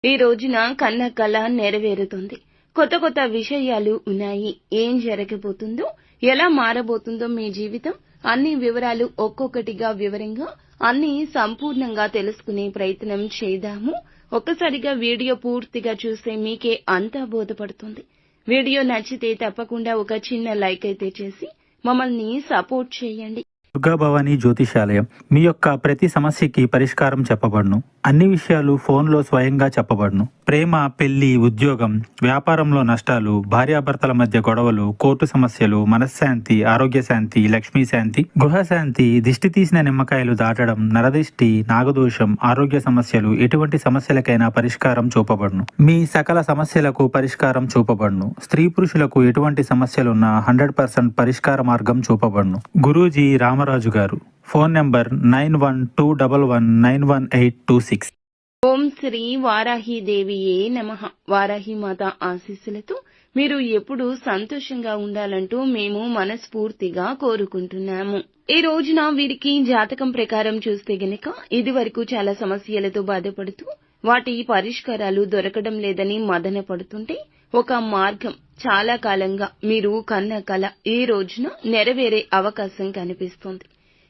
ఈ రోజున కన్న కల నెరవేరుతుంది. కొత్త కొత్త విషయాలు ఉన్నాయి. ఏం జరగబోతుందో, ఎలా మారబోతుందో మీ జీవితం, అన్ని వివరాలు ఒక్కొక్కటిగా వివరంగా అన్ని సంపూర్ణంగా తెలుసుకునే ప్రయత్నం చేద్దాము. ఒక్కసారిగా వీడియో పూర్తిగా చూస్తే మీకే అంతా బోధపడుతుంది. వీడియో నచ్చితే తప్పకుండా ఒక చిన్న లైక్ అయితే చేసి మమ్మల్ని సపోర్ట్ చేయండి. దుర్గా భవానీ జ్యోతిషాలయం మీ యొక్క ప్రతి సమస్యకి పరిష్కారం చెప్పబడును. అన్ని విషయాలు ఫోన్లో స్వయంగా చెప్పబడును. ప్రేమ, పెళ్లి, ఉద్యోగం, వ్యాపారంలో నష్టాలు, భార్యాభర్తల మధ్య గొడవలు, కోర్టు సమస్యలు, మనశ్శాంతి, ఆరోగ్య శాంతి, లక్ష్మీ శాంతి, గృహశాంతి, దిష్టి తీసిన నిమ్మకాయలు దాటడం, నరదిష్టి, నాగదోషం, ఆరోగ్య సమస్యలు, ఎటువంటి సమస్యలకైనా పరిష్కారం చూపబడును. మీ సకల సమస్యలకు పరిష్కారం చూపబడును. స్త్రీ పురుషులకు ఎటువంటి సమస్యలున్నా 100% పరిష్కార మార్గం చూపబడును. గురూజీ రామరాజు గారు. Phone number 9121191826. ఓం శ్రీ వారాహీదేవియే నమః. వారాహి మాత ఆశీస్సులతో మీరు ఎప్పుడూ సంతోషంగా ఉండాలంటూ మేము మనస్ఫూర్తిగా కోరుకుంటున్నాము. ఈ రోజున వీరికి జాతకం ప్రకారం చూస్తే గనక ఇదివరకు చాలా సమస్యలతో బాధపడుతూ వాటి పరిష్కారాలు దొరకడం లేదని మదన పడుతుంటే ఒక మార్గం చాలా కాలంగా మీరు కన్న కల ఈ రోజున నెరవేరే అవకాశం కనిపిస్తోంది.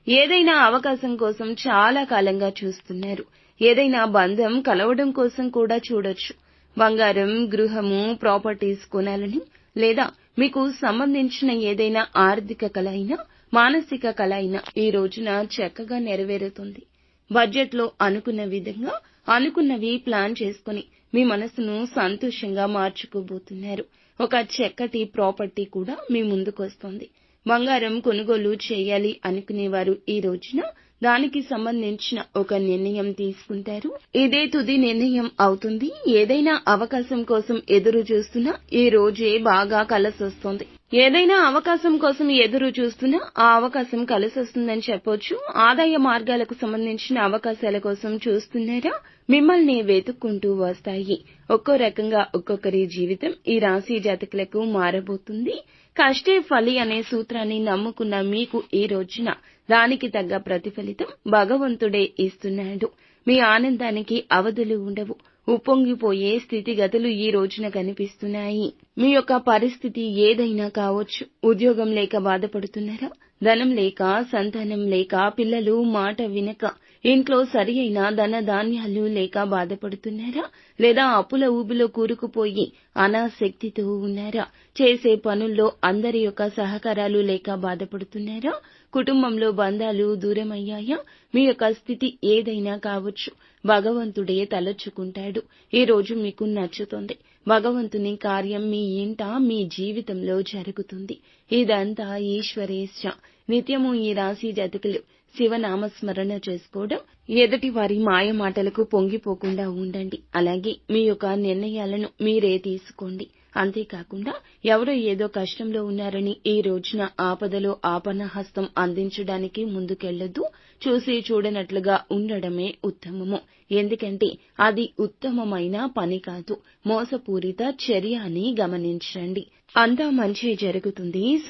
ఏదైనా అవకాశం కోసం చాలా కాలంగా చూస్తున్నారు. ఏదైనా బంధం కలవడం కోసం కూడా చూడొచ్చు. బంగారం, గృహము, ప్రాపర్టీస్ కొనాలని, లేదా మీకు సంబంధించిన ఏదైనా ఆర్థిక కల అయినా, మానసిక కల అయినా ఈ రోజున చక్కగా నెరవేరుతుంది. బడ్జెట్లో అనుకున్న విధంగా అనుకున్నవి ప్లాన్ చేసుకుని మీ మనసును సంతోషంగా మార్చుకోబోతున్నారు. ఒక చక్కటి ప్రాపర్టీ కూడా మీ ముందుకొస్తుంది. బంగారం కొనుగోలు చేయాలి అనుకునేవారు ఈ రోజున దానికి సంబంధించిన ఒక నిర్ణయం తీసుకుంటారు. ఇదే తుది నిర్ణయం అవుతుంది. ఏదైనా అవకాశం కోసం ఎదురు చూస్తున్నా ఈ రోజే బాగా కలిసొస్తుంది. ఏదైనా అవకాశం కోసం ఎదురు చూస్తున్నా ఆ అవకాశం కలిసొస్తుందని చెప్పొచ్చు. ఆదాయ మార్గాలకు సంబంధించిన అవకాశాల కోసం చూస్తున్నారా? మిమ్మల్ని వెతుక్కుంటూ వస్తాయి. ఒక్కో రకంగా ఒక్కొక్కరి జీవితం ఈ రాశి జాతకులకు మారబోతుంది. కష్టే ఫలి అనే సూత్రాన్ని నమ్ముకున్న మీకు ఈ రోజున దానికి తగ్గ ప్రతిఫలితం భగవంతుడే ఇస్తున్నాడు. మీ ఆనందానికి అవధులు ఉండవు. ఉప్పొంగిపోయే స్థితిగతులు ఈ రోజున కనిపిస్తున్నాయి. మీ యొక్క పరిస్థితి ఏదైనా కావచ్చు. ఉద్యోగం లేక బాధపడుతున్నారా? ధనం లేక, సంతానం లేక, పిల్లలు మాట వినక, ఇంట్లో సరి అయిన ధన ధాన్యాలు లేక బాధపడుతున్నారా? లేదా అప్పుల ఊబిలో కూరుకుపోయి అనాసక్తితో ఉన్నారా? చేసే పనుల్లో అందరి యొక్క సహకారాలు లేక బాధపడుతున్నారా? కుటుంబంలో బంధాలు దూరమయ్యాయా? మీ యొక్క స్థితి ఏదైనా కావచ్చు. భగవంతుడే తలచుకుంటాడు. ఈ రోజు మీకు నచ్చుతుంది. భగవంతుని కార్యం మీ ఇంట, మీ జీవితంలో జరుగుతుంది. ఇదంతా ఈశ్వరేచ్ఛ. నిత్యము ఈ రాశి జాతకులు శివనామస్మరణ చేసుకోవడం, ఎదుటి వారి మాయ మాటలకు పొంగిపోకుండా ఉండండి. అలాగే మీ యొక్క నిర్ణయాలను మీరే తీసుకోండి. అంతేకాకుండా ఎవరో ఏదో కష్టంలో ఉన్నారని ఈ రోజున ఆపదలో ఆపన్నహస్తం అందించడానికి ముందుకెళ్లొద్దు. చూసి చూడనట్లుగా ఉండడమే ఉత్తమము. ఎందుకంటే అది ఉత్తమమైన పని కాదు, మోసపూరిత చర్య అని గమనించండి. అంతా మంచి జరుగుతుంది.